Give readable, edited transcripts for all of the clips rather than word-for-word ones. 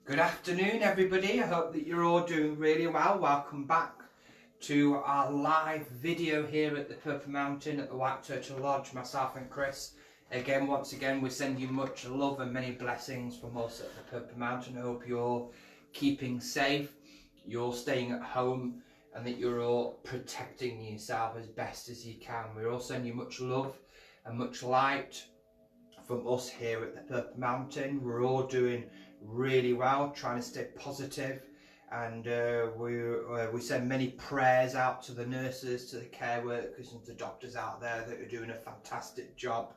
Good afternoon, everybody. I hope that you're all doing really well. Welcome back to our live video here at the Purple Mountain at the White Turtle Lodge, myself and Chris. Once again, we send you much love and many blessings from us at the Purple Mountain. I hope you're keeping safe, you're staying at home, and that you're all protecting yourself as best as you can. We all send you much love and much light from us here at the Purple Mountain. We're all doing really well, trying to stay positive, and we send many prayers out to the nurses, to the care workers and to doctors out there that are doing a fantastic job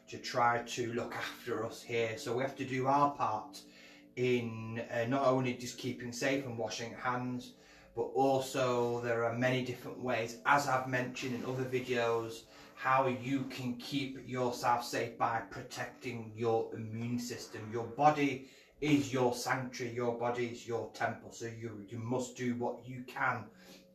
to try to look after us here. So we have to do our part in not only just keeping safe and washing hands, but also there are many different ways, as I've mentioned in other videos, how you can keep yourself safe by protecting your immune system. Your body is your sanctuary, your body is your temple, so you must do what you can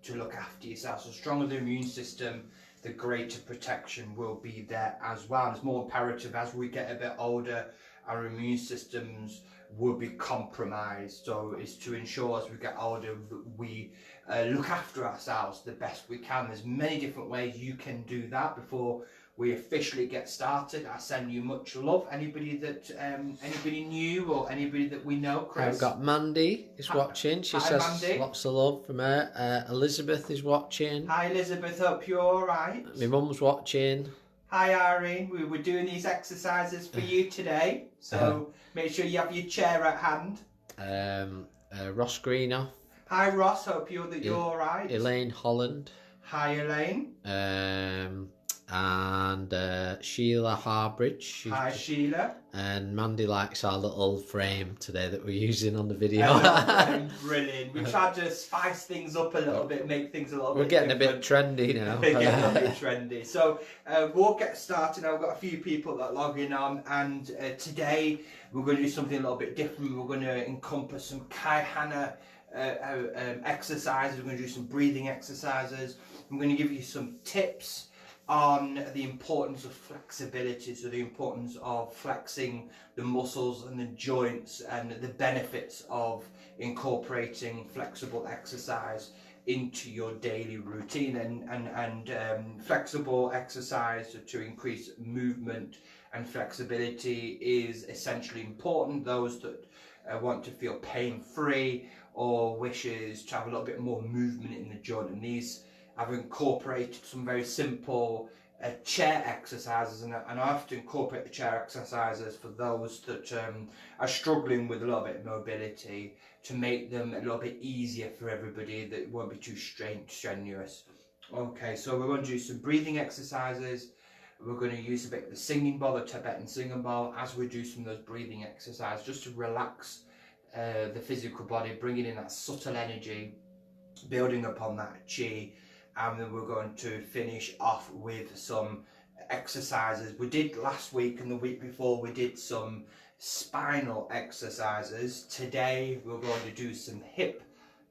to look after yourself. So the stronger the immune system, the greater protection will be there as well. And it's more imperative as we get a bit older, our immune systems will be compromised. So it's to ensure as we get older that we look after ourselves the best we can. There's many different ways you can do that. Before we officially get started, I send you much love. Anybody new or anybody that we know, Chris? I've got Mandy is watching. She says Mandy. Lots of love from her. Elizabeth is watching. Hi Elizabeth, hope you're alright. My mum's watching. Hi Irene, we were doing these exercises for you today, so make sure you have your chair at hand. Ross Greenough. Hi Ross, hope you're alright. Elaine Holland. Hi Elaine. And Sheila Harbridge. Hi Sheila. And Mandy likes our little frame today that we're using on the video. Brilliant. We tried to spice things up a little bit, make things a little bit We're getting different. a bit trendy now. We're getting a bit trendy. So we'll get started. I've got a few people that are logging on, and today we're going to do something a little bit different. We're going to encompass some Kaihana exercises. We're going to do some breathing exercises. I'm going to give you some tips on the importance of flexibility, so the importance of flexing the muscles and the joints, and the benefits of incorporating flexible exercise into your daily routine, and flexible exercise to increase movement and flexibility is essentially important. Those that want to feel pain-free or wishes to have a little bit more movement in the joint, and these I've incorporated some very simple chair exercises, and I have to incorporate the chair exercises for those that are struggling with a little bit of mobility, to make them a little bit easier for everybody, that it won't be too strenuous. Okay, so we're going to do some breathing exercises. We're going to use a bit of the singing bowl, the Tibetan singing bowl, as we do some of those breathing exercises, just to relax the physical body, bringing in that subtle energy, building upon that chi. And then we're going to finish off with some exercises. We did last week and the week before, we did some spinal exercises. Today we're going to do some hip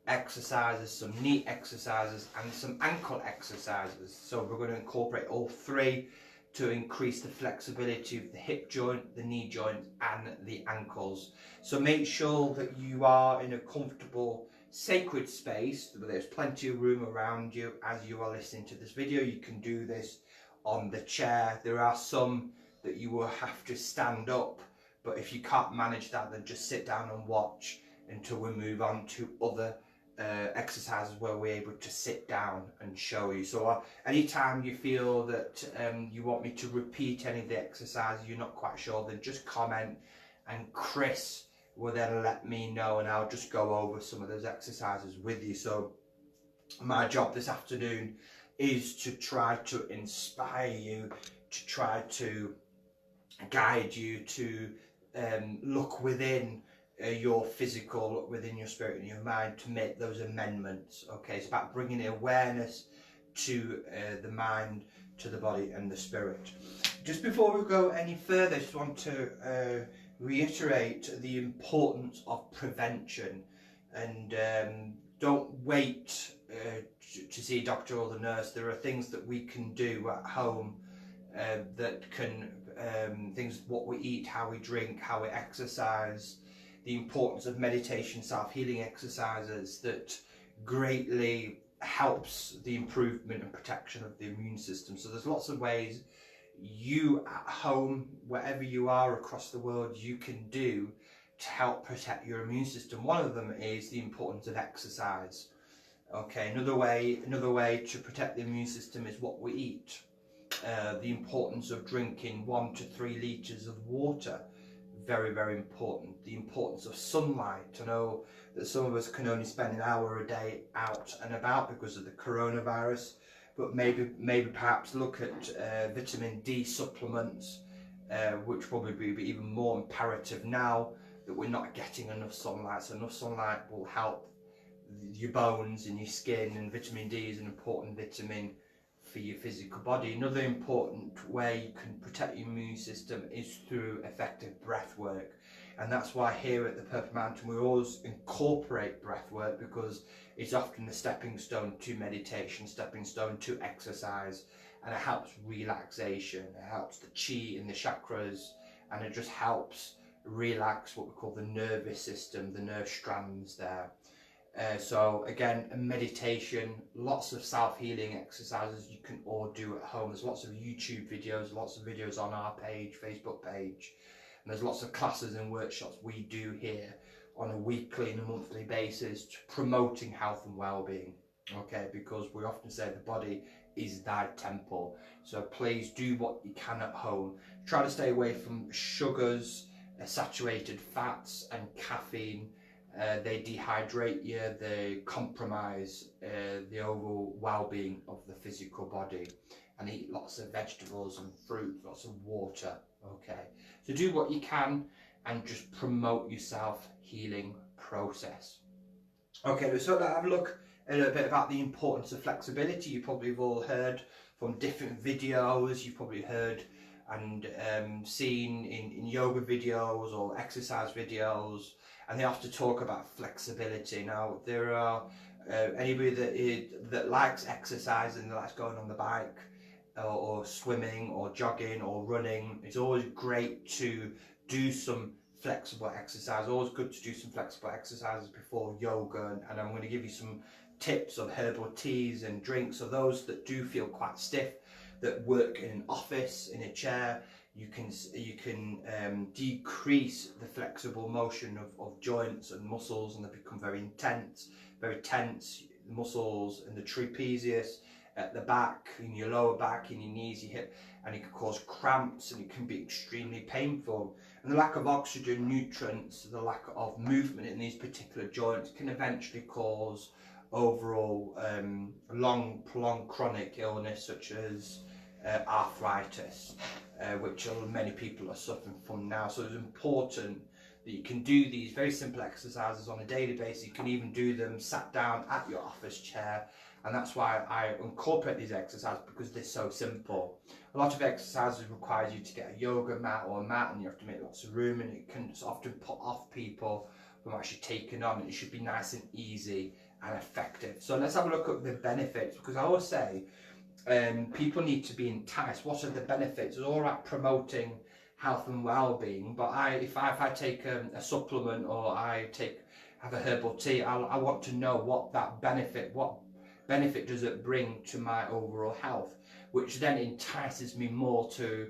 exercises, some knee exercises, and some ankle exercises. So we're going to incorporate all three to increase the flexibility of the hip joint, the knee joint, and the ankles. So make sure that you are in a comfortable sacred space, where there's plenty of room around you as you are listening to this video. You can do this on the chair. There are some that you will have to stand up, but if you can't manage that, then just sit down and watch until we move on to other exercises where we're able to sit down and show you. So anytime you feel that you want me to repeat any of the exercises, you're not quite sure, then just comment, and Chris will then let me know, and I'll just go over some of those exercises with you. So my job this afternoon is to try to inspire you, to try to guide you to look within your physical, look within your spirit and your mind, to make those amendments. Okay, it's about bringing awareness to the mind, to the body and the spirit. Just before we go any further, I just want to reiterate the importance of prevention, and don't wait to see a doctor or the nurse. There are things that we can do at home that can, things what we eat, how we drink, how we exercise, the importance of meditation, self-healing exercises that greatly helps the improvement and protection of the immune system. So there's lots of ways you at home, wherever you are across the world, you can do to help protect your immune system. One of them is the importance of exercise. Okay, another way to protect the immune system is what we eat. The importance of drinking 1 to 3 litres of water, very, very important. The importance of sunlight. I know that some of us can only spend an hour a day out and about because of the coronavirus, but maybe perhaps look at vitamin D supplements, which probably be even more imperative now that we're not getting enough sunlight. So enough sunlight will help your bones and your skin, and vitamin D is an important vitamin for your physical body. Another important way you can protect your immune system is through effective breath work, and that's why here at the Purple Mountain we always incorporate breath work, because it's often the stepping stone to meditation, stepping stone to exercise, and it helps relaxation, it helps the chi and the chakras, and it just helps relax what we call the nervous system, the nerve strands there. So again, a meditation, lots of self-healing exercises you can all do at home. There's lots of YouTube videos, lots of videos on our page, Facebook page, and there's lots of classes and workshops we do here on a weekly and a monthly basis, promoting health and well-being. Okay, because we often say the body is thy temple. So please do what you can at home. Try to stay away from sugars, saturated fats and caffeine. They dehydrate you, they compromise the overall well-being of the physical body. And eat lots of vegetables and fruit, lots of water. Okay, so do what you can and just promote your self-healing process. Okay, so let's have a look a little bit about the importance of flexibility. You probably have all heard from different videos, you've probably heard and seen in yoga videos or exercise videos, and they often talk about flexibility. Now there are anybody that likes exercising, that likes going on the bike or swimming or jogging or running, it's always great to do some flexible exercise. Always good to do some flexible exercises before yoga, and I'm going to give you some tips of herbal teas and drinks. So those that do feel quite stiff, that work in an office, in a chair, you can decrease the flexible motion of joints and muscles, and they become very tense. The muscles in the trapezius, at the back, in your lower back, in your knees, your hip, and it can cause cramps, and it can be extremely painful. And the lack of oxygen, nutrients, the lack of movement in these particular joints can eventually cause overall prolonged chronic illness, such as arthritis, which many people are suffering from now. So it's important that you can do these very simple exercises on a daily basis. You can even do them sat down at your office chair, and that's why I incorporate these exercises, because they're so simple. A lot of exercises requires you to get a yoga mat or a mat, and you have to make lots of room, and it can often put off people from actually taking on. It should be nice and easy and effective. So let's have a look at the benefits, because I always say people need to be enticed. What are the benefits? It's all right promoting health and well-being, but if I take a supplement or have a herbal tea, I want to know what benefit does it bring to my overall health, which then entices me more to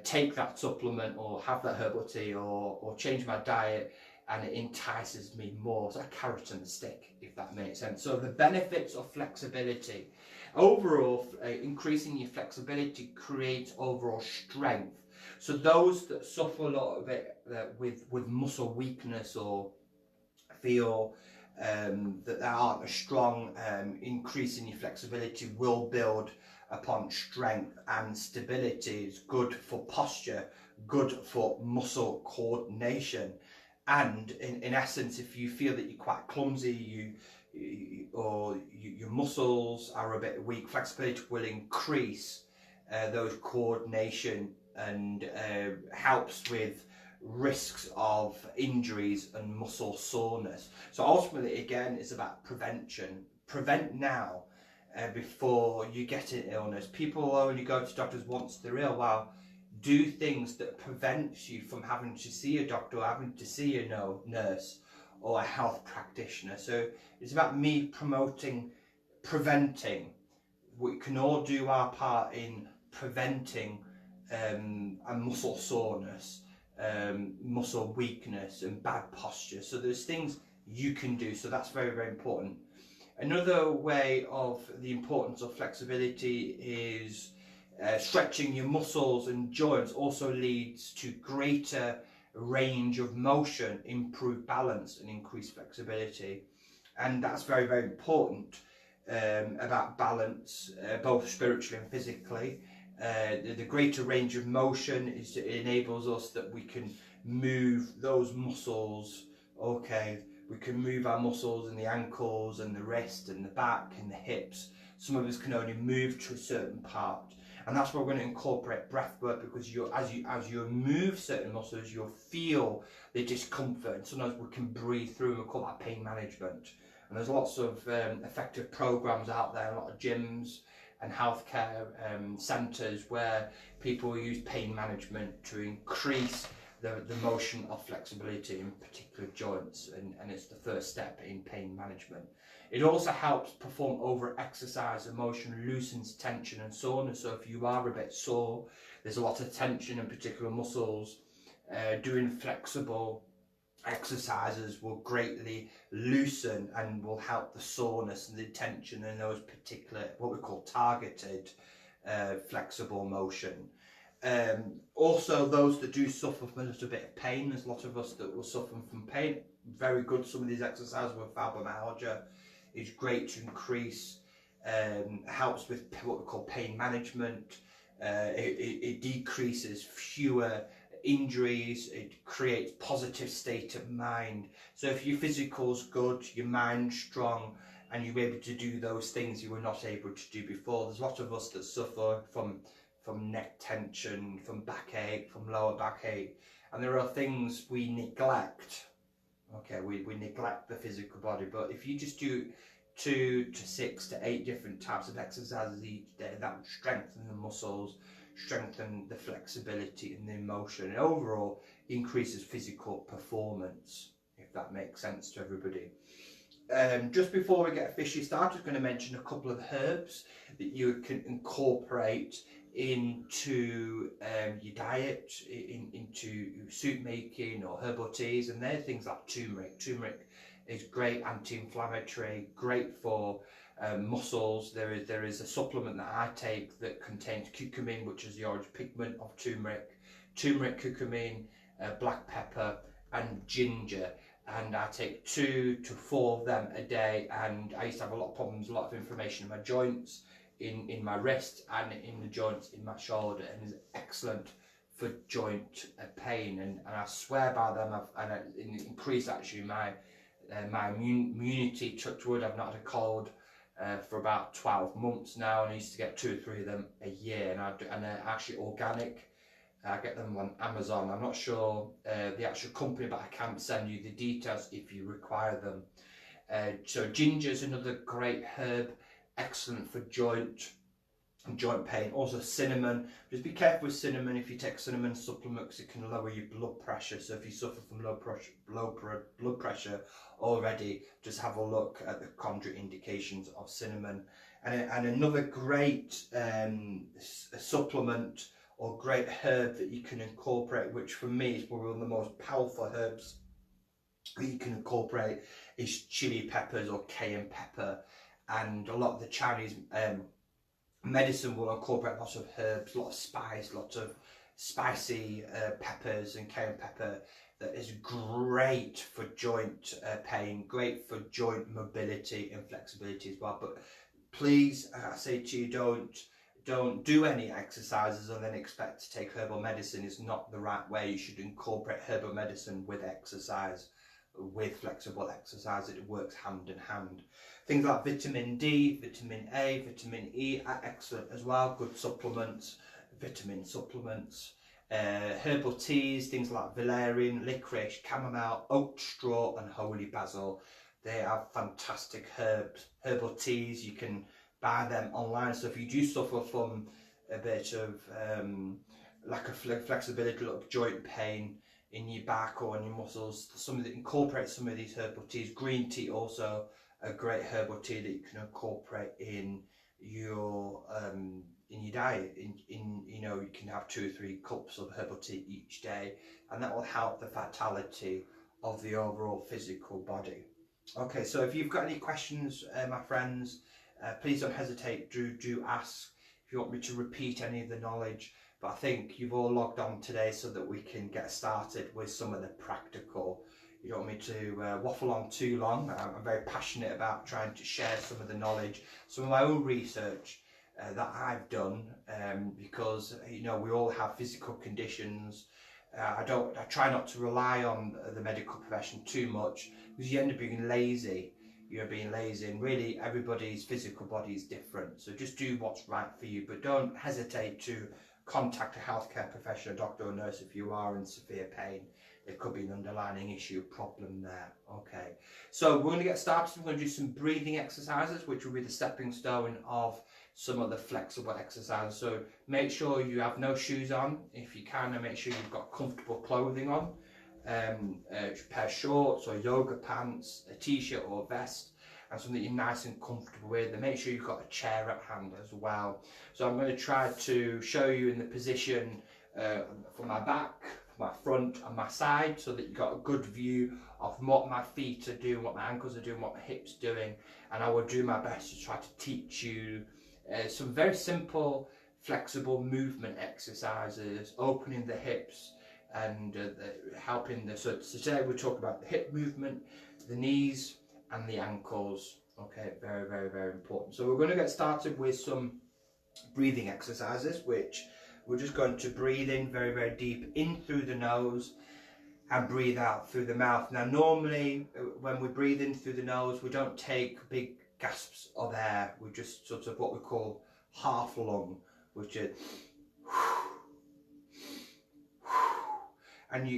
take that supplement or have that herbal tea or change my diet, and it entices me more. It's like a carrot and a stick, if that makes sense. So the benefits of flexibility. Overall, increasing your flexibility creates overall strength. So those that suffer a lot of it with muscle weakness or feel that they aren't as strong, increasing your flexibility will build upon strength and stability. It's good for posture, good for muscle coordination. And in essence, if you feel that you're quite clumsy, or your muscles are a bit weak, flexibility will increase those coordination and helps with risks of injuries and muscle soreness. So ultimately, again, it's about prevention. Prevent now before you get an illness. People only go to doctors once they're ill. Well, do things that prevents you from having to see a doctor or having to see a nurse or a health practitioner. So it's about me preventing. We can all do our part in preventing a muscle soreness, muscle weakness and bad posture. So there's things you can do, so that's very, very important. Another way of the importance of flexibility is stretching your muscles and joints also leads to greater range of motion, improved balance and increased flexibility. And that's very, very important about balance, both spiritually and physically. The greater range of motion enables us that we can move those muscles. Okay, we can move our muscles in the ankles and the wrist and the back and the hips. Some of us can only move to a certain part, and that's where we're going to incorporate breath work, because as you move certain muscles, you'll feel the discomfort, and sometimes we can breathe through, and we call that pain management. And there's lots of effective programs out there, a lot of gyms and healthcare centres where people use pain management to increase the motion of flexibility in particular joints, and it's the first step in pain management. It also helps perform over exercise. Emotion loosens tension and soreness. So if you are a bit sore, there's a lot of tension in particular muscles, doing flexible exercises will greatly loosen and will help the soreness and the tension in those particular, what we call targeted flexible motion. Also, those that do suffer from a little bit of pain, there's a lot of us that will suffer from pain. Very good, some of these exercises with fibromyalgia is great to increase, helps with what we call pain management. It decreases fewer injuries, it creates positive state of mind. So if your physical's good, your mind's strong, and you're able to do those things you were not able to do before. There's a lot of us that suffer from neck tension, from backache, from lower backache, and there are things we neglect. Okay, we neglect the physical body, but if you just do 2 to 6 to 8 different types of exercises each day, that would strengthen the muscles, strengthen the flexibility and the motion, and overall increases physical performance, if that makes sense to everybody. Just before we get officially started, I'm going to mention a couple of herbs that you can incorporate into your diet, into soup making or herbal teas, and they're things like turmeric. Turmeric is great anti-inflammatory, great for muscles. There is a supplement that I take that contains curcumin, which is the orange pigment of turmeric, curcumin, black pepper and ginger, and I take 2 to 4 of them a day. And I used to have a lot of problems, a lot of inflammation in my joints, in my wrist and in the joints in my shoulder, and is excellent for joint pain, and I swear by them. I've increased actually my immunity. Touch wood, I've not had a cold for about 12 months now, and I used to get 2 or 3 of them a year, and they're actually organic. I get them on Amazon. I'm not sure the actual company, but I can send you the details if you require them. So ginger is another great herb, excellent for joint pain. Also cinnamon. Just be careful with cinnamon. If you take cinnamon supplements, it can lower your blood pressure. So if you suffer from low blood pressure already, just have a look at the contraindications of cinnamon. And another great supplement or great herb that you can incorporate, which for me is one of the most powerful herbs that you can incorporate, is chili peppers or cayenne pepper. And a lot of the Chinese medicine will incorporate lots of herbs, a lot of spice, lots of spicy peppers and cayenne pepper. That is great for joint pain, great for joint mobility and flexibility as well. But please, I say to you, don't do any exercises and then expect to take herbal medicine. Is not the right way. You should incorporate herbal medicine with exercise, with flexible exercise. It works hand in hand. Things like vitamin D, vitamin A, vitamin E are excellent as well. Good supplements, vitamin supplements. Herbal teas, things like valerian, licorice, chamomile, oat straw and holy basil. They are fantastic herbal teas. You can buy them online. So if you do suffer from a bit of lack of flexibility, like joint pain in your back or in your muscles, incorporate some of these herbal teas. Green tea also a great herbal tea that you can incorporate in your diet. You know, you can have 2 or 3 cups of herbal tea each day, and that will help the vitality of the overall physical body. Okay, so if you've got any questions, my friends, please don't hesitate, do ask if you want me to repeat any of the knowledge. But I think you've all logged on today so that we can get started with some of the practical. You don't want me to waffle on too long. I'm very passionate about trying to share some of the knowledge, some of my own research that I've done, because you know, we all have physical conditions. I try not to rely on the medical profession too much, because you end up being lazy. You're being lazy, and really everybody's physical body is different. So just do what's right for you, but don't hesitate to contact a healthcare professional, doctor or nurse, if you are in severe pain. There could be an underlying issue, problem there. Okay, so we're going to get started. We're going to do some breathing exercises, which will be the stepping stone of some of the flexible exercises. So make sure you have no shoes on if you can, and make sure you've got comfortable clothing on, a pair of shorts or yoga pants, a t-shirt or vest, and something you're nice and comfortable with. And make sure you've got a chair at hand as well. So I'm going to try to show you in the position for my back, my front and my side, so that you've got a good view of what my feet are doing, what my ankles are doing, what my hips are doing. And I will do my best to try to teach you some very simple flexible movement exercises, opening the hips and helping the, so today we'll talk about the hip movement, the knees and the ankles. Okay, very, very, very important. So we're going to get started with some breathing exercises, which we're just going to breathe in very, very deep in through the nose and breathe out through the mouth. Now normally when we breathe in through the nose, we don't take big gasps of air. We just sort of what we call half lung, which is and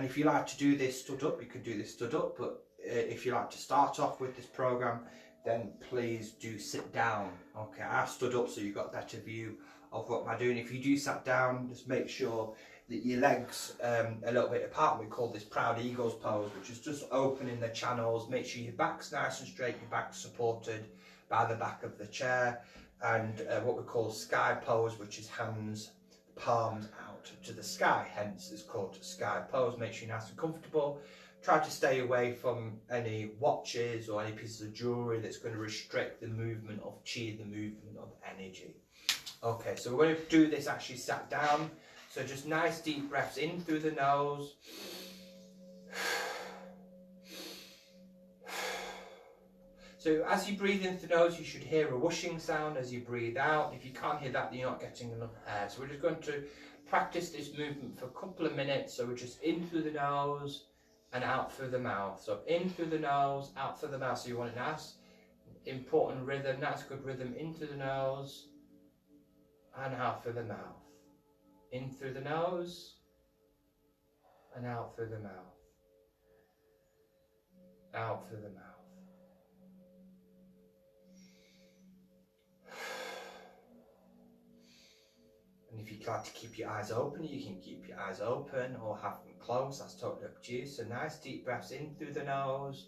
if you like to do this stood up, you can do this stood up, but if you like to start off with this program, then please do sit down. Okay, I stood up so you've got a better view of what I'm doing. If you do sat down, just make sure that your legs a little bit apart. We call this Proud Eagles pose, which is just opening the channels. Make sure your back's nice and straight, your back's supported by the back of the chair, and what we call sky pose, which is hands, palms out to the sky, hence it's called sky pose. Make sure you're nice and comfortable. Try to stay away from any watches or any pieces of jewellery that's going to restrict the movement of chi, the movement of energy. Okay, so we're going to do this actually sat down. So just nice deep breaths in through the nose. So as you breathe in through the nose, you should hear a whooshing sound as you breathe out. If you can't hear that, then you're not getting enough air. So we're just going to practice this movement for a couple of minutes. So we're just in through the nose and out through the mouth. So in through the nose, out through the mouth. So you want a nice, important rhythm, nice good rhythm, in through the nose and out through the mouth. In through the nose and out through the mouth. Out through the mouth. And if you'd like to keep your eyes open, you can keep your eyes open or have them closed. That's totally up to you. So nice deep breaths in through the nose.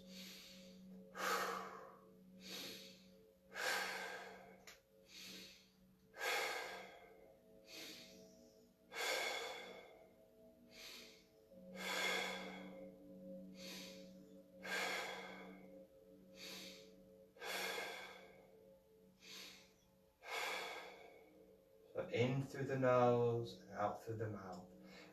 In through the nose and out through the mouth.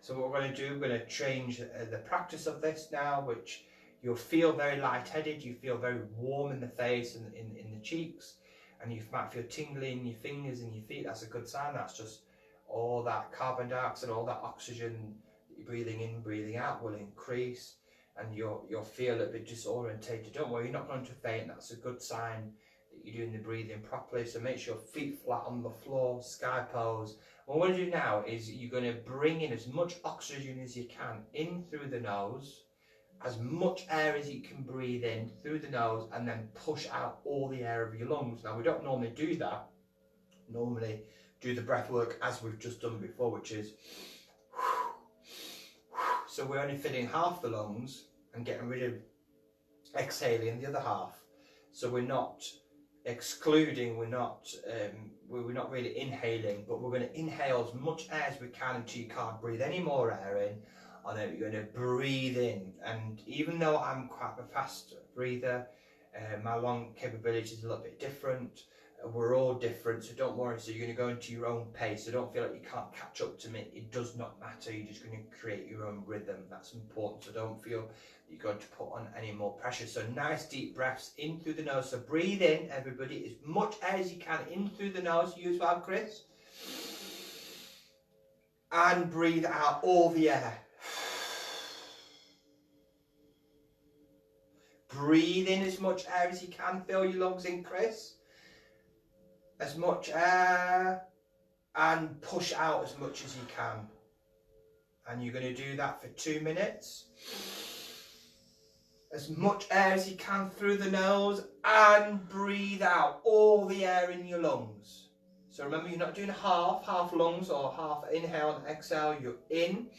So what we're going to do, we're going to change the practice of this now, which you'll feel very lightheaded, you feel very warm in the face and in the cheeks, and you might feel tingly in your fingers and your feet. That's a good sign. That's just all that carbon dioxide, all that oxygen that you're breathing in, breathing out will increase, and you'll feel a bit disorientated. Don't worry, you're not going to faint. That's a good sign that you're doing the breathing properly. So make sure feet flat on the floor, sky pose. What we're going to do now is you're going to bring in as much oxygen as you can in through the nose, as much air as you can breathe in through the nose, and then push out all the air of your lungs. Now we don't normally do that. Normally do the breath work as we've just done before, which is, so we're only filling half the lungs and getting rid of exhaling the other half. So we're not excluding, we're not really inhaling, but we're going to inhale as much air as we can until you can't breathe any more air in, and then you're going to breathe in. And even though I'm quite a fast breather, my lung capability is a little bit different. We're all different, so don't worry. So you're going to go into your own pace, so don't feel like you can't catch up to me. It does not matter. You're just going to create your own rhythm. That's important, so don't feel you're going to put on any more pressure. So nice deep breaths in through the nose. So breathe in, everybody, as much air as you can in through the nose. You as well, Chris. And breathe out all the air. Breathe in as much air as you can. Fill your lungs in, Chris. As much air, and push out as much as you can. And you're going to do that for 2 minutes. As much air as you can through the nose, and breathe out all the air in your lungs. So remember, you're not doing half lungs or half inhale and exhale. You're in.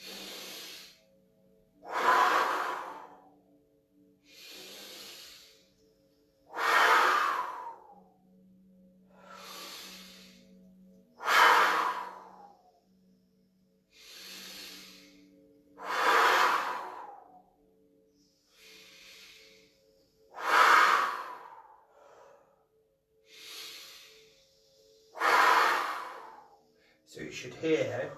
So you should hear,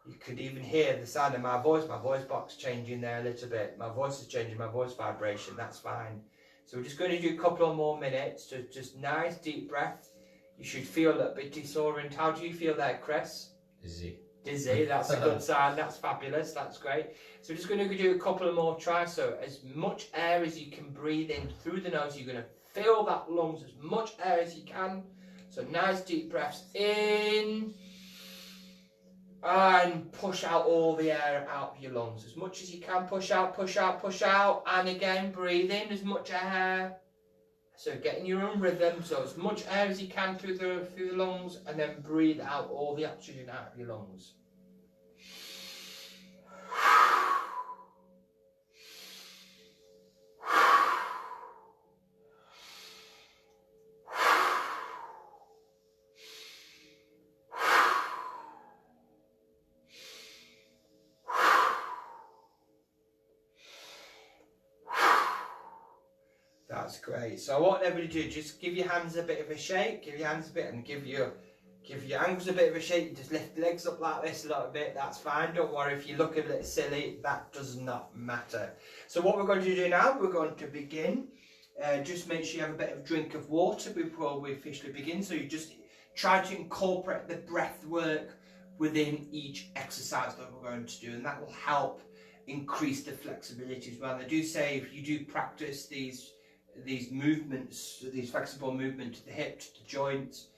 you could even hear the sound of my voice box changing there a little bit. My voice is changing, my voice vibration, that's fine. So we're just going to do a couple of more minutes, just nice deep breath. You should feel a little bit disoriented. How do you feel there, Chris? Dizzy, that's a good sign, that's fabulous, that's great. So we're just going to do a couple of more tries. So as much air as you can breathe in through the nose, you're going to fill that lungs as much air as you can. So nice deep breaths in. And push out all the air out of your lungs as much as you can. Push out, push out, push out. And again, breathe in as much air. So getting your own rhythm. So as much air as you can through the lungs, and then breathe out all the oxygen out of your lungs. That's great. So I want everybody to do, just give your hands a bit of a shake, give your hands a bit, and give your ankles a bit of a shake. You just lift the legs up like this a little bit, that's fine. Don't worry if you look a little silly, that does not matter. So what we're going to do now, we're going to begin. Just make sure you have a bit of a drink of water before we officially begin. So you just try to incorporate the breath work within each exercise that we're going to do, and that will help increase the flexibility as well. And I do say if you do practice these movements, these flexible movements to the hips, to the joints,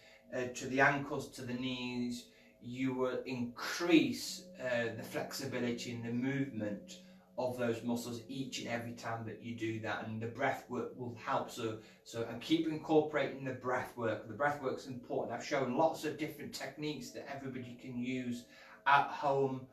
to the ankles, to the knees, you will increase the flexibility and the movement of those muscles each and every time that you do that, and the breath work will help. So and keep incorporating the breath work. The breath work's important. I've shown lots of different techniques that everybody can use at home,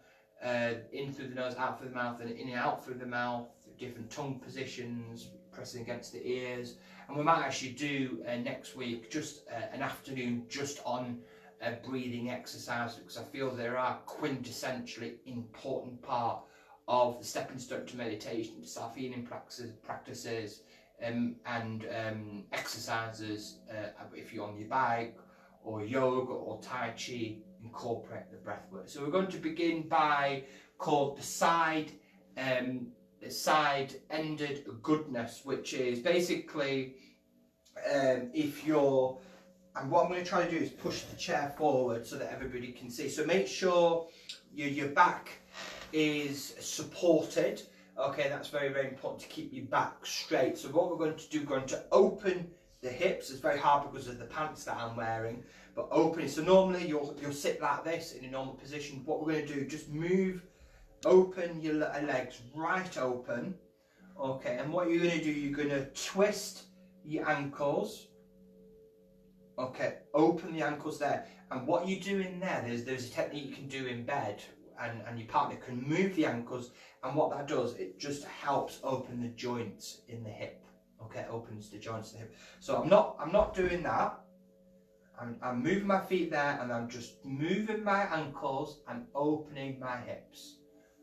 in through the nose, out through the mouth, and in and out through the mouth, different tongue positions, pressing against the ears. And we might actually do next week just an afternoon just on breathing exercise, because I feel there are quintessentially important part of the stepping stone to meditation, to self-healing practices and exercises. If you're on your bike or yoga or Tai Chi, incorporate the breath work. So we're going to begin by called the side-ended goodness, which is basically if you're, and what I'm going to try to do is push the chair forward so that everybody can see. So make sure your back is supported. Okay, that's very, very important to keep your back straight. So what we're going to do, we're going to open the hips. It's very hard because of the pants that I'm wearing, but open it. So normally you'll sit like this in a normal position. What we're going to do, just open your legs right open. Okay, and what you're going to do, you're going to twist your ankles. Okay, open the ankles there. And what you do in there, there's a technique you can do in bed, and your partner can move the ankles, and what that does, it just helps open the joints in the hip. Okay, opens the joints in the hip. So I'm not doing that. I'm moving my feet there, and I'm just moving my ankles and opening my hips.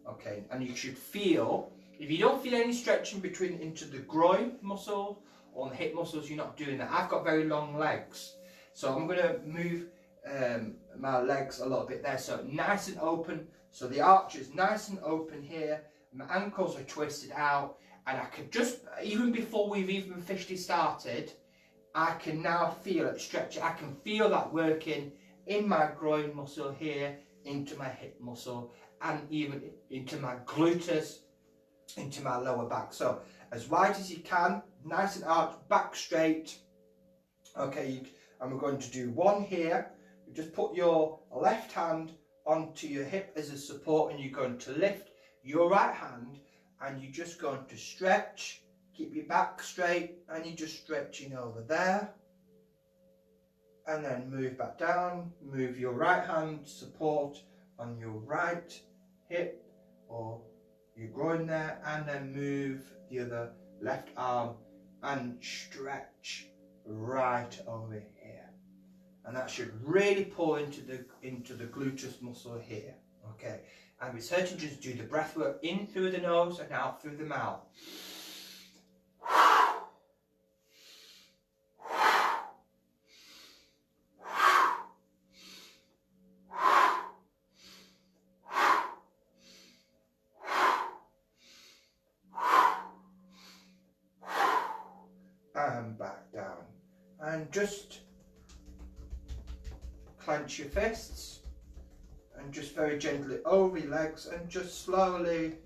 Okay, and you should feel, if you don't feel any stretching into the groin muscle or the hip muscles, you're not doing that. I've got very long legs, so I'm going to move my legs a little bit there, so nice and open. So the arch is nice and open here. My ankles are twisted out, and I can just, even before we've even officially started, I can now feel it stretching. I can feel that working in my groin muscle here, into my hip muscle, and even into my gluteus, into my lower back. So as wide as you can, nice and arched, back straight. Okay, and we're going to do one here. You just put your left hand onto your hip as a support, and you're going to lift your right hand, and you're just going to stretch. Keep your back straight, and you're just stretching over there, and then move back down. Move your right hand support on your right hip or your groin there, and then move the other left arm and stretch right over here, and that should really pull into the gluteus muscle here. Okay, and with certain, just do the breath work in through the nose and out through the mouth. And back down, and just clench your fists and just very gently over your legs, and just slowly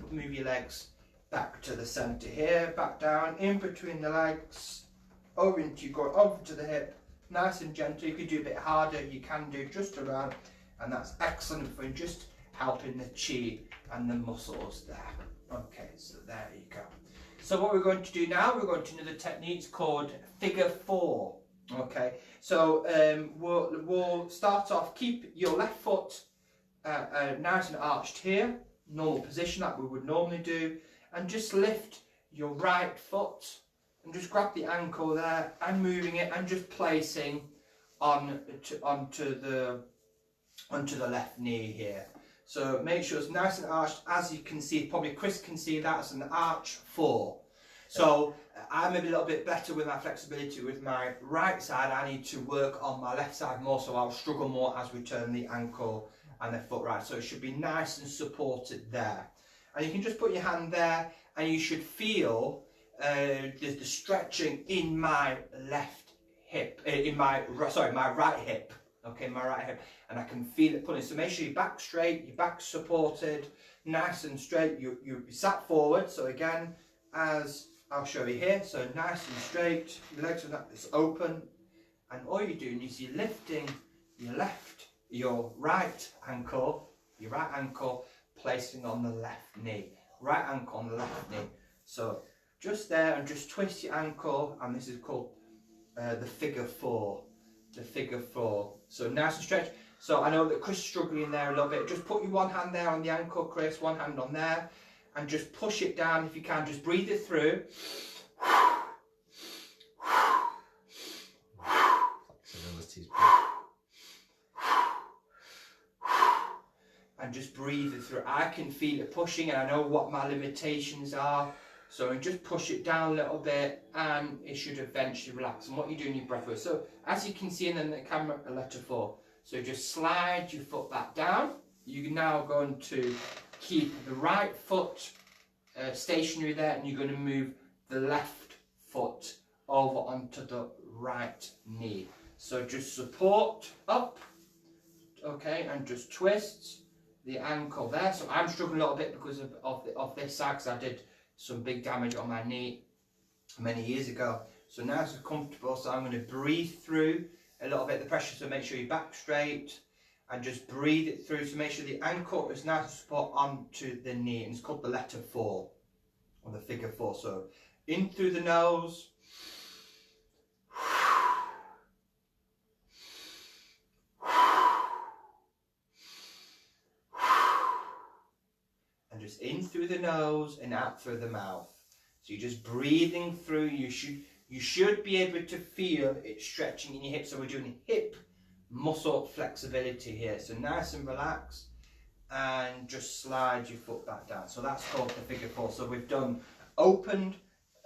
move your legs back to the center here, back down, in between the legs, over to the hip, nice and gentle. You could do a bit harder, you can do just around, and that's excellent for just helping the chi and the muscles there. Okay, so there you go. So what we're going to do now, we're going to another technique called figure 4. Okay, so we'll start off, keep your left foot nice and arched here, normal position that we would normally do, and just lift your right foot and just grab the ankle there and moving it and just placing onto the left knee here. So make sure it's nice and arched. As you can see, probably Chris can see, that's an arch 4. So I'm maybe a little bit better with my flexibility with my right side. I need to work on my left side more, so I'll struggle more as we turn the ankle and the foot right. So it should be nice and supported there. And you can just put your hand there, and you should feel the stretching in my left hip, my right hip. Okay, my right hip, and I can feel it pulling. So make sure your back straight, your back supported, nice and straight. You sat forward. So again, as I'll show you here, so nice and straight. Your legs are it's open, and all you're doing is you're lifting your right ankle, placing on the left knee. Right ankle on the left knee. So just there, and just twist your ankle, and this is called the figure 4. The figure 4. So nice and stretch. So I know that Chris is struggling there a little bit. Just put your one hand there on the ankle, Chris, one hand on there, and just push it down if you can. Just breathe it through. Flexibility's and just breathe it through. I can feel it pushing, and I know what my limitations are. So just push it down a little bit, and it should eventually relax. And what you do in your breath work. So as you can see in the camera, a letter 4. So just slide your foot back down. You're now going to keep the right foot stationary there, and you're going to move the left foot over onto the right knee. So just support up, okay, and just twist the ankle there. So I'm struggling a little bit because of this side, because I did some big damage on my knee many years ago. So now it's comfortable, so I'm going to breathe through a little bit of the pressure, so make sure your back straight and just breathe it through. So make sure the ankle is nice and support onto the knee, and it's called the letter 4 or the figure 4. So in through the nose just in through the nose and out through the mouth. So you're just breathing through. You should be able to feel it stretching in your hips. So we're doing hip muscle flexibility here. So nice and relaxed, and just slide your foot back down. So that's called the figure four. So we've done opened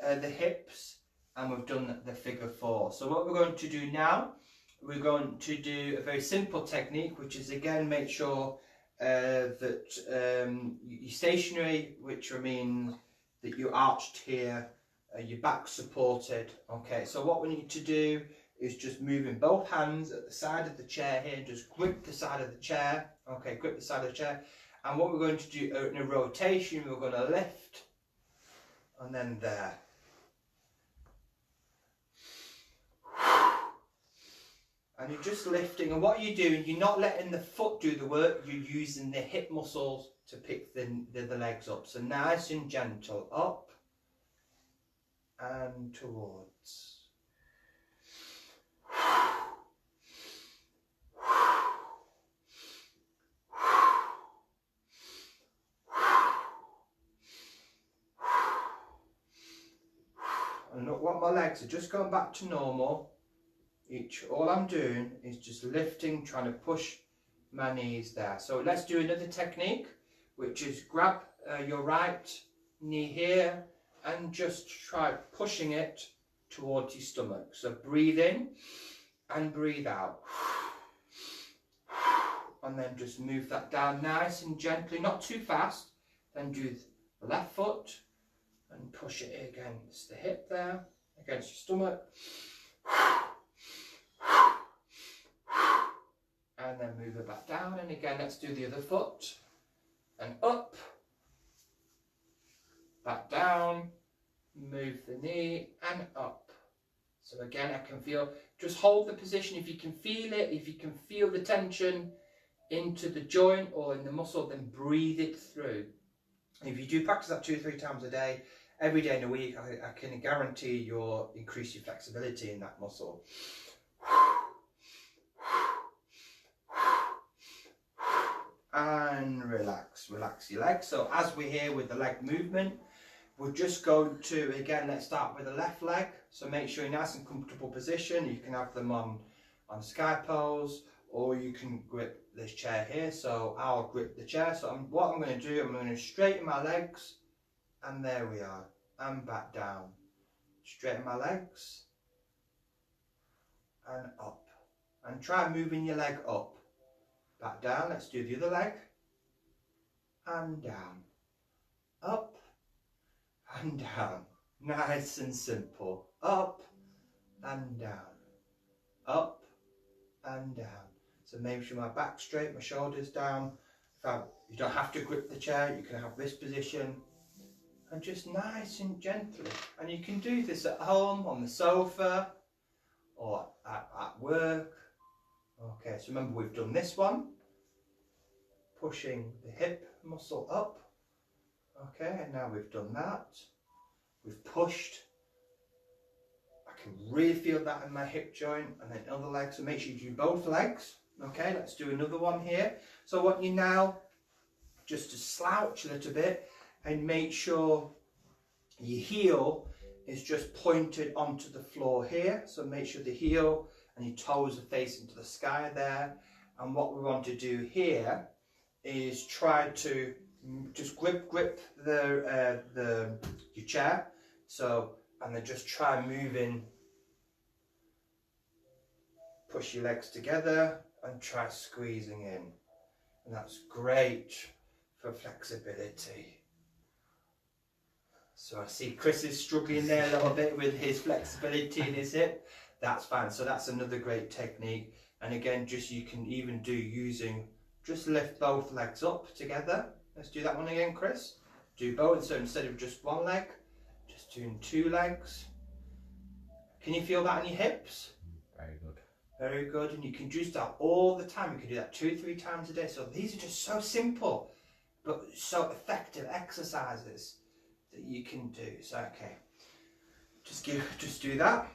the hips, and we've done the figure four. So what we're going to do now, we're going to do a very simple technique, which is again make sure that you're stationary, which means that you're arched here, your back supported. Okay, so what we need to do is just moving both hands at the side of the chair here, just grip the side of the chair. Okay, grip the side of the chair. And what we're going to do in a rotation, we're going to lift, and then there. And you're just lifting, and what you're doing, you're not letting the foot do the work, you're using the hip muscles to pick the legs up. So nice and gentle, up and towards. And look what my legs are just going back to normal. All I'm doing is just lifting, trying to push my knees there. So let's do another technique, which is grab your right knee here and just try pushing it towards your stomach. So breathe in and breathe out. And then just move that down nice and gently, not too fast. Then do the left foot and push it against the hip there, against your stomach. And then move it back down, and again let's do the other foot, and up, back down, move the knee and up. So again I can feel, just hold the position. If you can feel it, if you can feel the tension into the joint or in the muscle, then breathe it through. If you do practice that 2 or 3 times a day, every day in a week, I can guarantee you'll increase your flexibility in that muscle. And relax your legs. So as we're here with the leg movement, we're just going to, again, let's start with the left leg. So make sure you're nice and comfortable position. You can have them on sky pose, or you can grip this chair here. So I'll grip the chair. So what I'm going to do, I'm going to straighten my legs, and there we are, and back down. Straighten my legs, and up. And try moving your leg up. Back down, let's do the other leg, and down, up, and down, nice and simple, up, and down, up, and down. So make sure my back's straight, my shoulders down. You don't have to grip the chair, you can have this position, and just nice and gently. And you can do this at home, on the sofa, or at work. Okay, so remember we've done this one, pushing the hip muscle up. Okay, and now we've done that. We've pushed. I can really feel that in my hip joint, and then other leg. So make sure you do both legs. Okay, let's do another one here. So I want you now just to slouch a little bit and make sure your heel is just pointed onto the floor here. So make sure the heel and your toes are facing to the sky there. And what we want to do here is try to just grip your chair. So, and then just try moving, push your legs together and try squeezing in. And that's great for flexibility. So I see Chris is struggling there a little bit with his flexibility in his hip. That's fine. So that's another great technique. And again, just you can even do using, just lift both legs up together. Let's do that one again, Chris. Do both. So instead of just one leg, just doing 2 legs. Can you feel that in your hips? Very good. Very good. And you can do that all the time. You can do that 2 or 3 times a day. So these are just so simple, but so effective exercises that you can do. So okay, just do that.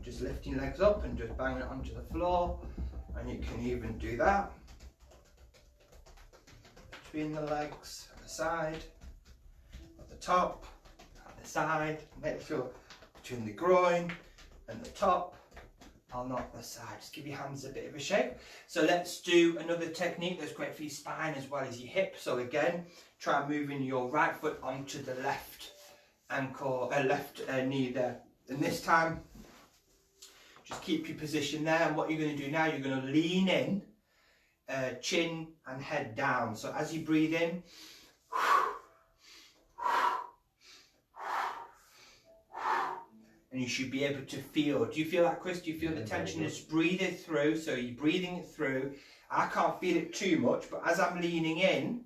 Just lifting your legs up and just banging it onto the floor, and you can even do that. between the legs, at the side, at the top, at the side. Make sure between the groin and the top, on the side. Just give your hands a bit of a shake. So let's do another technique that's great for your spine as well as your hip. So again, try moving your right foot onto the left ankle, left knee there. And this time, just keep your position there. And what you're going to do now, you're going to lean in, chin and head down. So as you breathe in, and you should be able to feel. Do you feel that, Chris? Do you feel the tension? Just breathe it through. So you're breathing it through. I can't feel it too much, but as I'm leaning in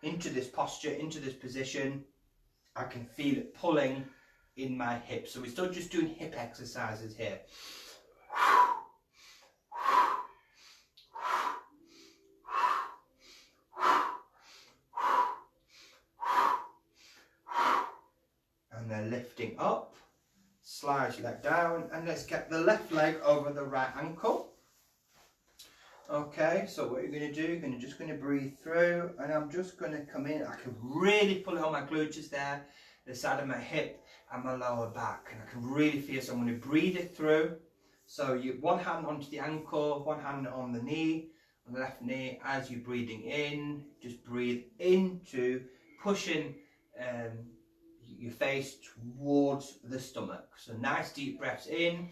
into this posture, into this position, I can feel it pulling in my hips. So we're still just doing hip exercises here. And then lifting up, slide your leg down, and let's get the left leg over the right ankle. Okay, so what you're going to do, you're just going to breathe through, and I'm just going to come in. I can really pull it on my glutes there, the side of my hip and my lower back, and I can really feel. So I'm going to breathe it through. So you one hand onto the ankle, one hand on the knee, on the left knee. As you're breathing in, just breathe into pushing your face towards the stomach. So nice deep breaths in.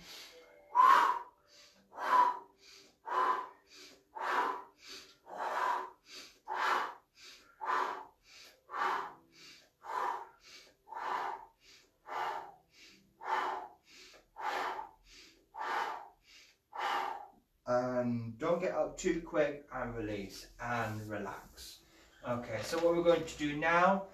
And don't get up too quick, and release and relax. Okay, so what we're going to do now,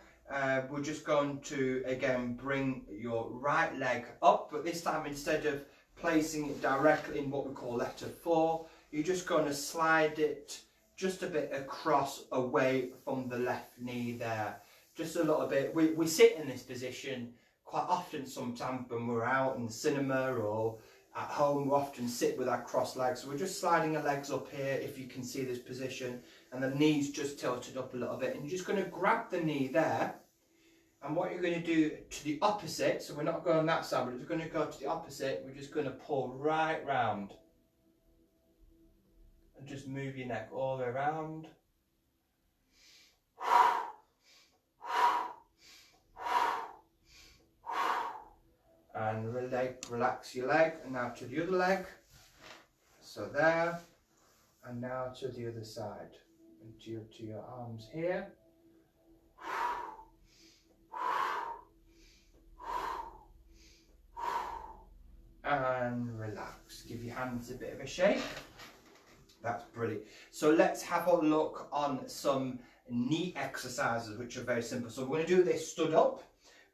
we're just going to again bring your right leg up, but this time instead of placing it directly in what we call letter 4, you're just going to slide it just a bit across away from the left knee there. Just a little bit. We sit in this position quite often sometimes when we're out in the cinema or at home. We often sit with our crossed legs. So we're just sliding our legs up here, if you can see this position, and the knees just tilted up a little bit. And you're just going to grab the knee there. And what you're going to do to the opposite, so we're not going on that side, we're just going to go to the opposite. We're just going to pull right round. And just move your neck all the way around. And relax your leg, and now to the other leg. So there, and now to the other side. And to your arms here. And relax. Give your hands a bit of a shake. That's brilliant. So let's have a look on some knee exercises, which are very simple. So we're going to do this stood up.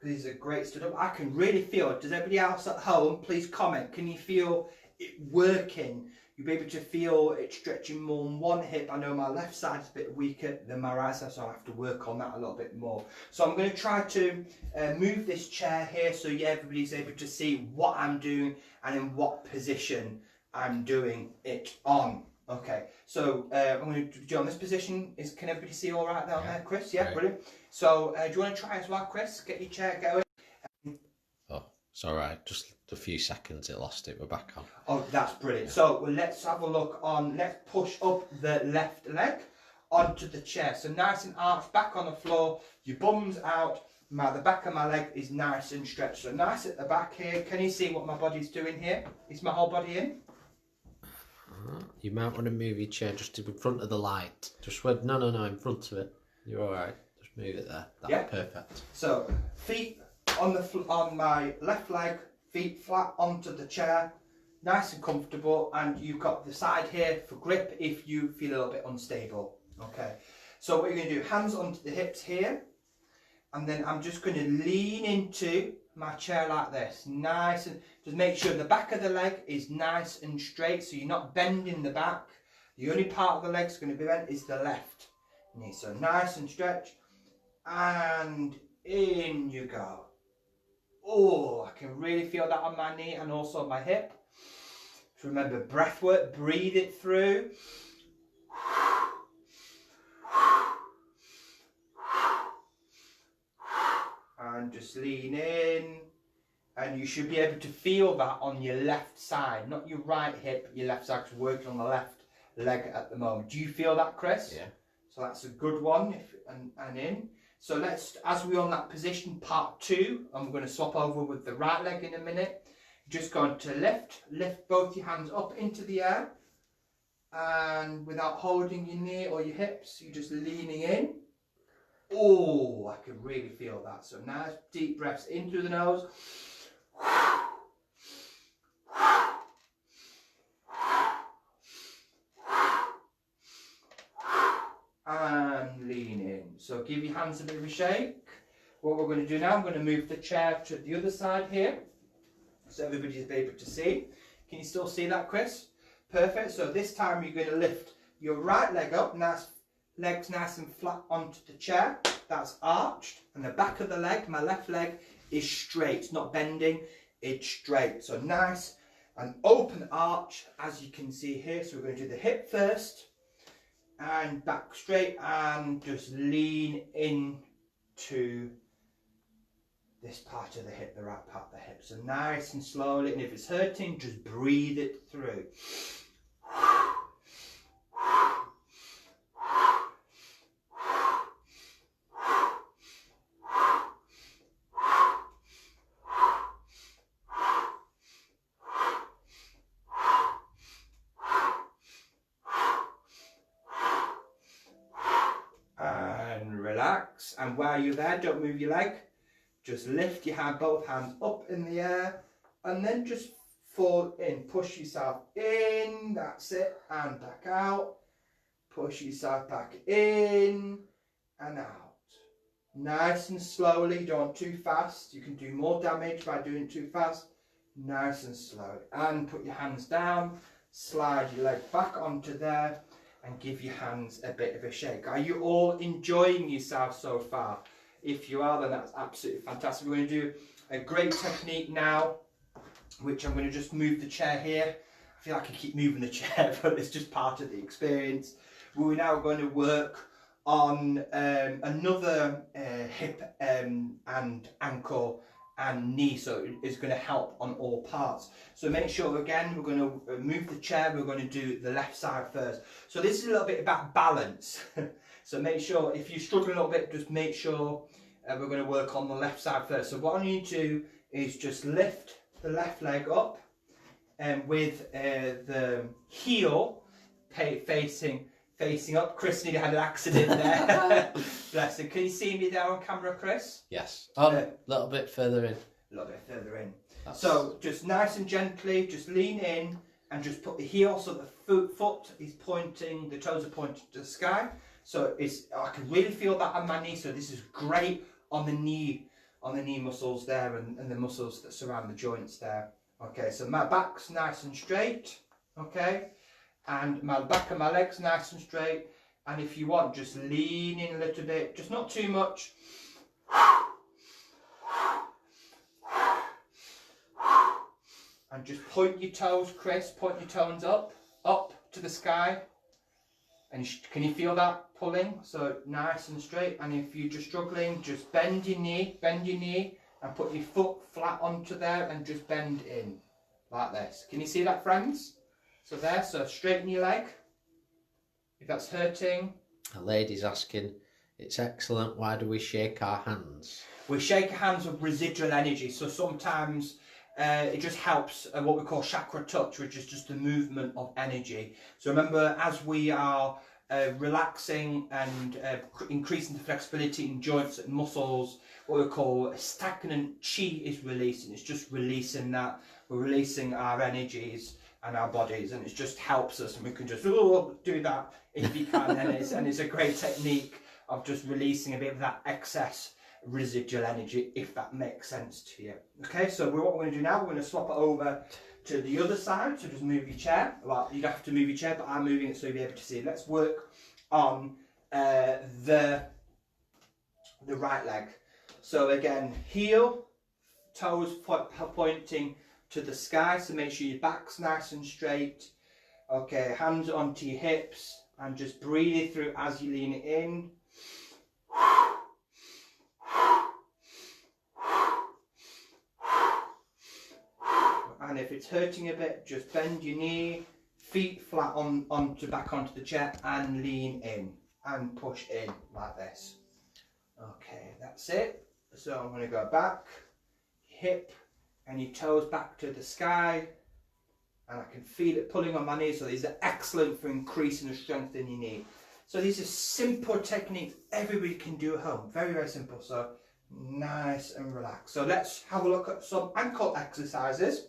These are great stood up. I can really feel it. Does everybody else at home, please comment. Can you feel it working? You'll be able to feel it stretching more on one hip. I know my left side's a bit weaker than my right side, so I'll have to work on that a little bit more. So I'm going to try to move this chair here so everybody's able to see what I'm doing and in what position I'm doing it on. Okay, so I'm going to do on this position. Can everybody see all right down there, Chris? Yeah, right. Brilliant. So do you want to try as well, Chris? Get your chair going. Oh, it's all right. Just a few seconds it lost it. We're back on. Oh, that's brilliant. Yeah. So let's have a look on. Let's push up the left leg onto the chair. So nice and arched, back on the floor. Your bum's out. The back of my leg is nice and stretched. So nice at the back here. Can you see what my body's doing here? Is my whole body in? You might want to move your chair just in front of the light. Just no, in front of it. You're all right. Just move it there. That's perfect. So feet on my left leg, feet flat onto the chair, nice and comfortable, and you've got the side here for grip if you feel a little bit unstable. Okay. So what you're going to do, hands onto the hips here, and then I'm just going to lean into my chair like this, nice, and just make sure the back of the leg is nice and straight, so you're not bending the back. The only part of the leg's going to be bent is the left knee. So nice and stretched, and in you go. Oh, I can really feel that on my knee and also on my hip. So remember, breath work, breathe it through. and just lean in. And you should be able to feel that on your left side, not your right hip, your left side, 'cause we're working on the left leg at the moment. Do you feel that, Chris? Yeah. So that's a good one, and in. So let's, as we're on that position, part 2, and we're going to swap over with the right leg in a minute. Just going to lift both your hands up into the air, and without holding your knee or your hips, you're just leaning in. Oh, I can really feel that. So nice deep breaths in through the nose. And lean in. So give your hands a bit of a shake. What we're going to do now, I'm going to move the chair to the other side here, so everybody's able to see. Can you still see that, Chris? Perfect. So this time you're going to lift your right leg up, legs nice and flat onto the chair. That's arched, and the back of the leg, my left leg, is straight. It's not bending, it's straight. So nice and open arch, as you can see here. So we're going to do the hip first, and back straight, and just lean into this part of the hip, the right part of the hip. So nice and slowly, and if it's hurting, just breathe it through. And relax, and while you're there, don't move your leg. Just lift your hand, both hands up in the air, and then just fall in. Push yourself in, that's it, and back out. Push yourself back in and out. Nice and slowly, don't too fast. You can do more damage by doing too fast. Nice and slow. And put your hands down, slide your leg back onto there, and give your hands a bit of a shake. Are you all enjoying yourself so far? If you are, then that's absolutely fantastic. We're going to do a great technique now, which I'm going to just move the chair here. I feel like I keep moving the chair, but it's just part of the experience. We're now going to work on another hip and ankle and knee, so it's going to help on all parts. So make sure, again, we're going to move the chair. We're going to do the left side first. So this is a little bit about balance. So make sure, if you're struggling a little bit, just make sure we're going to work on the left side first. So what I need to do is just lift the left leg up, and with the heel facing up. Chris nearly had an accident there. Bless him. Can you see me there on camera, Chris? Yes. A little bit further in. A little bit further in. So just nice and gently, just lean in and just put the heel so the foot is pointing, the toes are pointing to the sky. So I can really feel that on my knee. So this is great on the knee muscles there, and the muscles that surround the joints there. Okay, so my back's nice and straight. Okay, and my back of my legs nice and straight. And if you want, just lean in a little bit, just not too much. And just point your toes, Chris, point your toes up to the sky. And can you feel that pulling? So nice and straight. And if you're just struggling, just bend your knee, and put your foot flat onto there, and just bend in like this. Can you see that, friends? So there, so straighten your leg if that's hurting. A lady's asking, it's excellent, why do we shake our hands? We shake our hands with residual energy. So sometimes it just helps what we call chakra touch, which is just the movement of energy. So remember, as we are relaxing and increasing the flexibility in joints and muscles, what we call stagnant chi is releasing. It's just releasing that. We're releasing our energies and our bodies, and it just helps us, and we can just do that if you can. and it's a great technique of just releasing a bit of that excess residual energy, if that makes sense to you. Okay, so what we're going to do now, we're going to swap it over to the other side. So just move your chair. Well, you don't have to move your chair, but I'm moving it so you'll be able to see. Let's work on the right leg. So again, heel, toes pointing to the sky, so make sure your back's nice and straight. Okay, hands onto your hips, and just breathe it through as you lean it in. and if it's hurting a bit, just bend your knee, feet flat back onto the chair, and lean in and push in like this. Okay, that's it. So I'm going to go back, hip and your toes back to the sky, and I can feel it pulling on my knees. So these are excellent for increasing the strength in your knee. So these are simple techniques everybody can do at home. Very, very simple. So nice and relaxed. So let's have a look at some ankle exercises.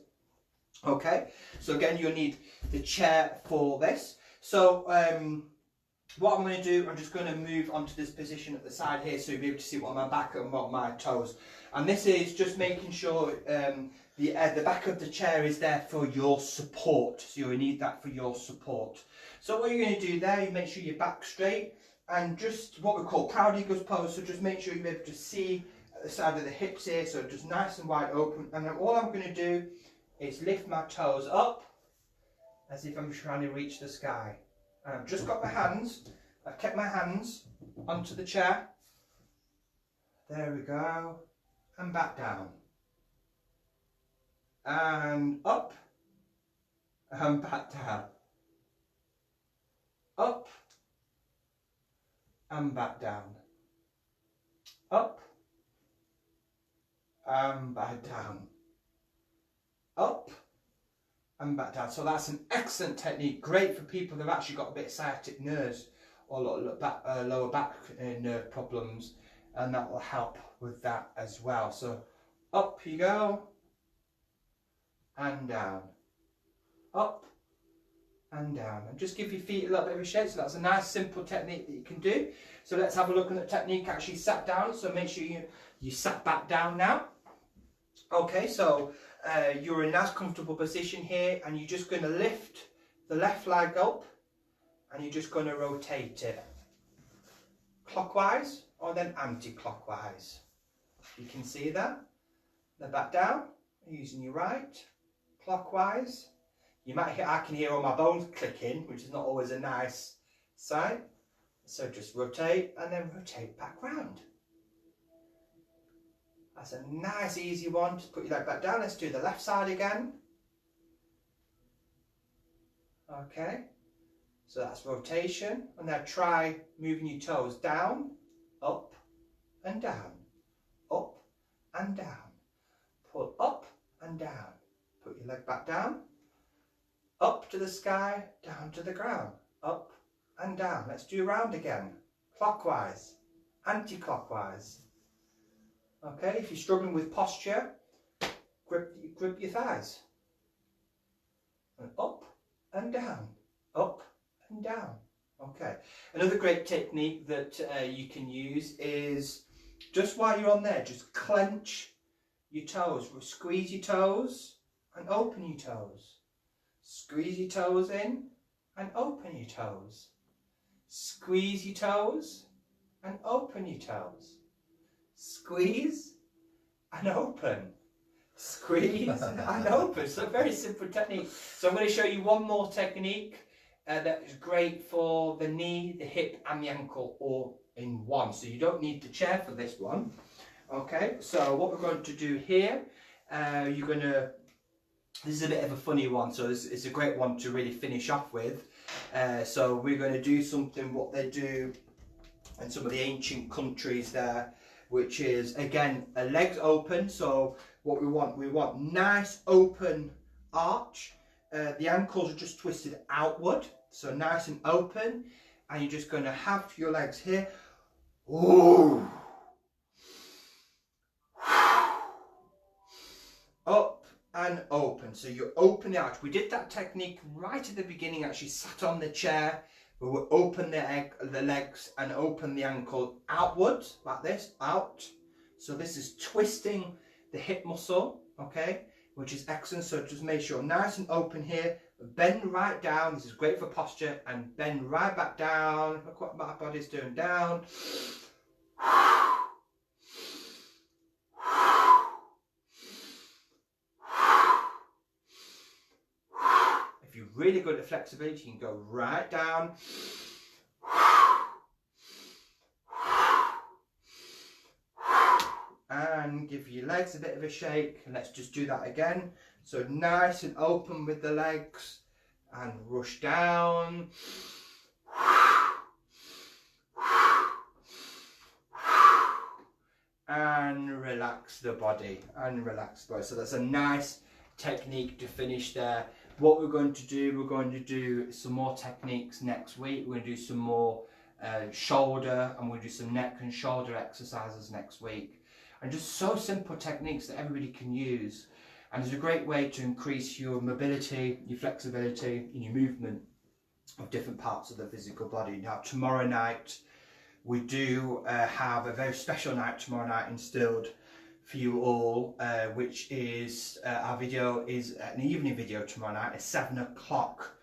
Okay, so again, you'll need the chair for this. So what I'm going to do, I'm just going to move onto this position at the side here so you'll be able to see what my back and what my toes. And this is just making sure the back of the chair is there for your support. So you'll need that for your support. So what you're going to do there, you make sure your back's straight and just what we call proud eagles pose. So just make sure you're able to see at the side of the hips here, so just nice and wide open. And then all I'm going to do is lift my toes up as if I'm trying to reach the sky. And I've just got my hands, I've kept my hands onto the chair. There we go. And back down. And up. And back down. Up. And back down. Up. And back down. Up and back down. So that's an excellent technique, great for people who've actually got a bit of sciatic nerves or lower back nerve problems, and that will help with that as well. So up you go and down, up and down, and just give your feet a little bit of a shake. So that's a nice simple technique that you can do. So let's have a look at the technique actually sat down. So make sure you sat back down now. Okay, so you're in a nice comfortable position here, and you're just going to lift the left leg up and you're just going to rotate it clockwise or then anti-clockwise. You can see that. Then back down using your right, clockwise. You might hear, I can hear all my bones clicking, which is not always a nice sign. So just rotate and then rotate back round. That's a nice easy one. Just put your leg back down. Let's do the left side again. Okay, so that's rotation. And now try moving your toes down, up and down, up and down. Pull up and down. Put your leg back down, up to the sky, down to the ground, up and down. Let's do round again, clockwise, anti-clockwise. Okay, if you're struggling with posture, grip your thighs. And up and down, up and down. Okay, another great technique that you can use is just while you're on there, just clench your toes. Squeeze your toes and open your toes. Squeeze your toes in and open your toes. Squeeze your toes and open your toes. Squeeze and open. Squeeze and open. So very simple technique. So I'm going to show you one more technique that is great for the knee, the hip and the ankle all in one. So you don't need the chair for this one. Okay, so what we're going to do here, this is a bit of a funny one, so it's a great one to really finish off with. So we're going to do something what they do in some of the ancient countries there, which is again legs open. So what we want nice open arch. The ankles are just twisted outward, so nice and open, and you're just going to have your legs here. Ooh. Up and open. So you open the arch. We did that technique right at the beginning, actually sat on the chair. We will open the legs and open the ankle outwards like this, out. So this is twisting the hip muscle, okay, which is excellent. So just make sure nice and open here. Bend right down. This is great for posture, and bend right back down. Look what my body's doing, down. If you're really good at flexibility, you can go right down. and give your legs a bit of a shake. And let's just do that again. So nice and open with the legs and rush down. And relax the body, So that's a nice technique to finish there. What we're going to do, some more techniques next week. We're going to do some more shoulder, and we'll do some neck and shoulder exercises next week. And just so simple techniques that everybody can use. And it's a great way to increase your mobility, your flexibility, and your movement of different parts of the physical body. Now, tomorrow night, we do have a very special night tomorrow night instilled for you all, which is our video is an evening video tomorrow night at 7 o'clock,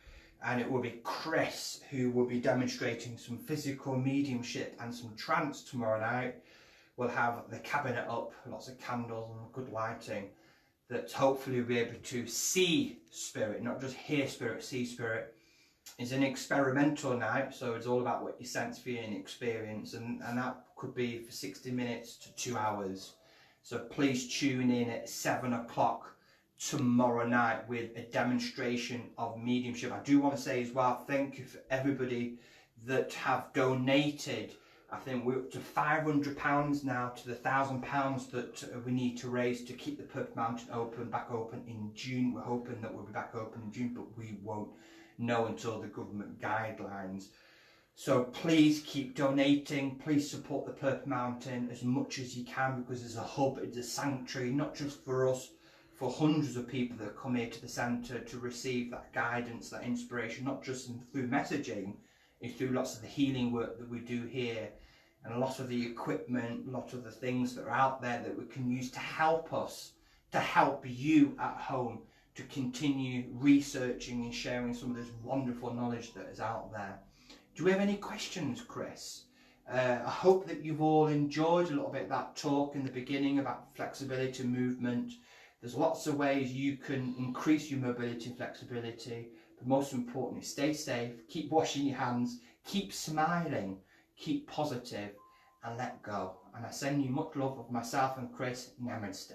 and it will be Chris who will be demonstrating some physical mediumship and some trance tomorrow night. We'll have the cabinet up, lots of candles and good lighting, that hopefully we'll be able to see spirit, not just hear spirit, see spirit. It's an experimental night, so it's all about what you sense, feel and experience, and that could be for 60 minutes to 2 hours. So please tune in at 7 o'clock tomorrow night with a demonstration of mediumship. I do want to say as well, thank you for everybody that have donated. I think we're up to £500 now to the £1,000 that we need to raise to keep the Purple Mountain back open in June. We're hoping that we'll be back open in June, but we won't know until the government guidelines. So please keep donating, please support the Purple Mountain as much as you can, because it's a hub, it's a sanctuary, not just for us, for hundreds of people that come here to the centre to receive that guidance, that inspiration, not just through messaging, it's through lots of the healing work that we do here, and a lot of the equipment, a lot of the things that are out there that we can use to help us, to help you at home, to continue researching and sharing some of this wonderful knowledge that is out there. Do we have any questions, Chris? I hope that you've all enjoyed a little bit of that talk in the beginning about flexibility and movement. There's lots of ways you can increase your mobility and flexibility, but most importantly, stay safe, keep washing your hands, keep smiling, keep positive, and let go. And I send you much love of myself and Chris. Namaste.